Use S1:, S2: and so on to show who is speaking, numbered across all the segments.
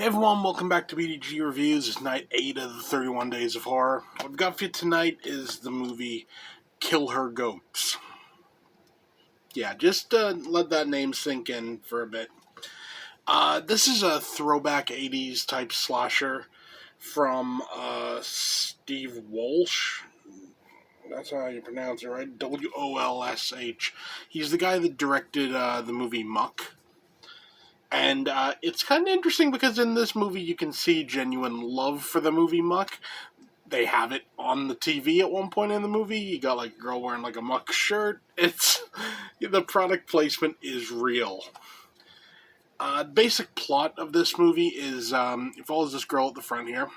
S1: Hey everyone, welcome back to BDG Reviews. It's night 8 of the 31 Days of Horror. What I've got for you tonight is the movie Kill Her Goats. Yeah, just let that name sink in for a bit. This is a throwback 80s type slasher from Steve Walsh. That's how you pronounce it, right? Wolsh. He's the guy that directed the movie Muck. And it's kind of interesting because in this movie you can see genuine love for the movie Muck. They have it on the TV at one point in the movie. You got like a girl wearing like a Muck shirt. It's the product placement is real. Basic plot of this movie is it follows this girl at the front here.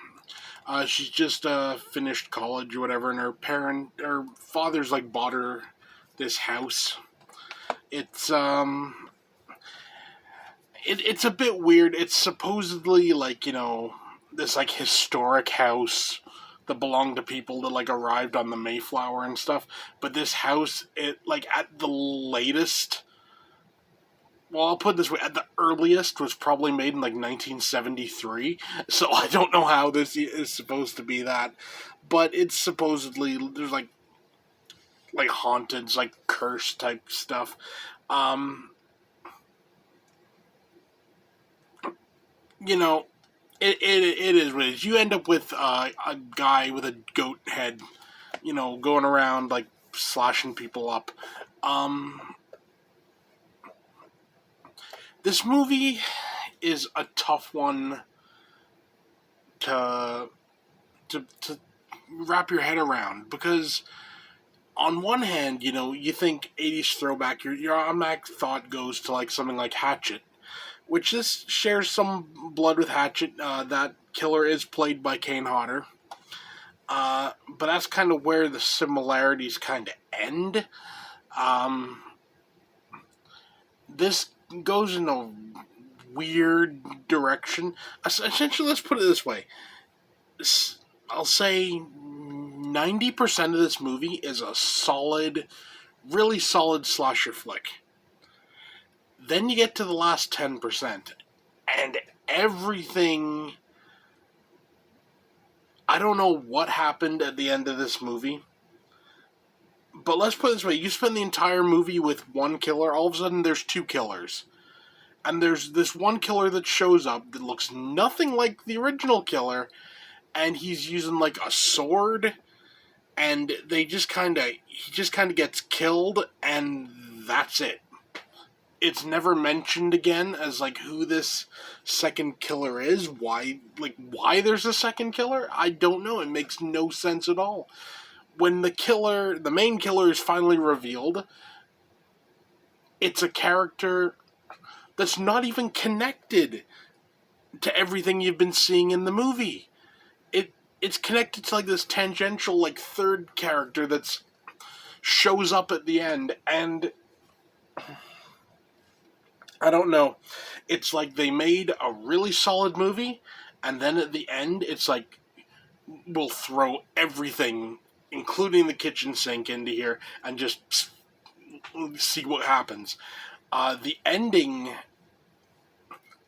S1: She's just finished college or whatever, and her father's like bought her this house. It's it's a bit weird. It's supposedly like, this like historic house that belonged to people that like arrived on the Mayflower and stuff. But this house, it like at the latest, well, I'll put it this way, at the earliest was probably made in like 1973. So I don't know how this is supposed to be that, but it's supposedly there's like haunted, like curse type stuff. It is what it is. You end up with a guy with a goat head, going around like slashing people up. This movie is a tough one to wrap your head around because on one hand, you think 80s throwback, your automatic thought goes to like something like Hatchet, which this shares some blood with Hatchet. That killer is played by Kane Hodder. But that's kind of where the similarities kind of end. This goes in a weird direction. Essentially, let's put it this way. I'll say 90% of this movie is a solid, really solid slasher flick. Then you get to the last 10%, and everything... I don't know what happened at the end of this movie, but let's put it this way. You spend the entire movie with one killer, all of a sudden there's two killers. And there's this one killer that shows up that looks nothing like the original killer, and he's using like a sword, and he just kind of gets killed, and that's it. It's never mentioned again as like who this second killer is, why there's a second killer. I don't know. It makes no sense at all. When the main killer is finally revealed, it's a character that's not even connected to everything you've been seeing in the movie. It's connected to like this tangential like third character that shows up at the end, and I don't know. It's like they made a really solid movie, and then at the end, it's like, we'll throw everything, including the kitchen sink, into here, and just see what happens. The ending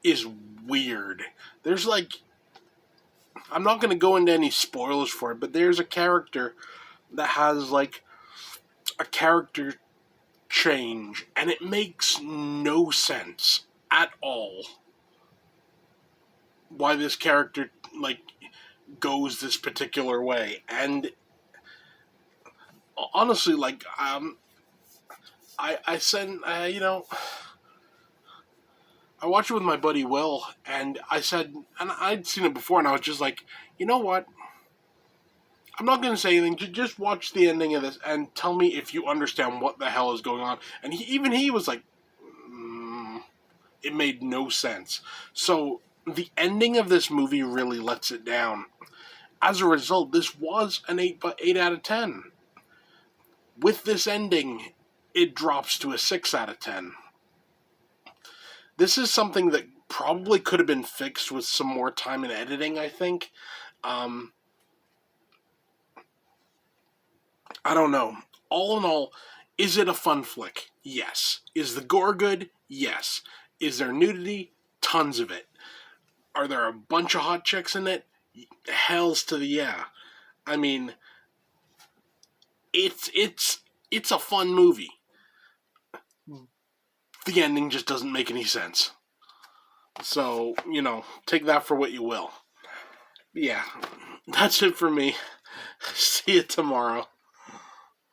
S1: is weird. There's like... I'm not going to go into any spoilers for it, but there's a character that has like a character change, and it makes no sense at all why this character like goes this particular way. And honestly, like I said, I watched it with my buddy Will, and I said, and I'd seen it before, and I was just like, you know what, I'm not going to say anything. Just watch the ending of this and tell me if you understand what the hell is going on. And he was like, it made no sense. So the ending of this movie really lets it down. As a result, this was an 8 out of 10. With this ending, it drops to a 6 out of 10. This is something that probably could have been fixed with some more time in editing, I think. I don't know. All in all, is it a fun flick? Yes. Is the gore good? Yes. Is there nudity? Tons of it. Are there a bunch of hot chicks in it? Hells to the yeah. I mean, it's a fun movie. The ending just doesn't make any sense. So, take that for what you will. Yeah, that's it for me. See you tomorrow.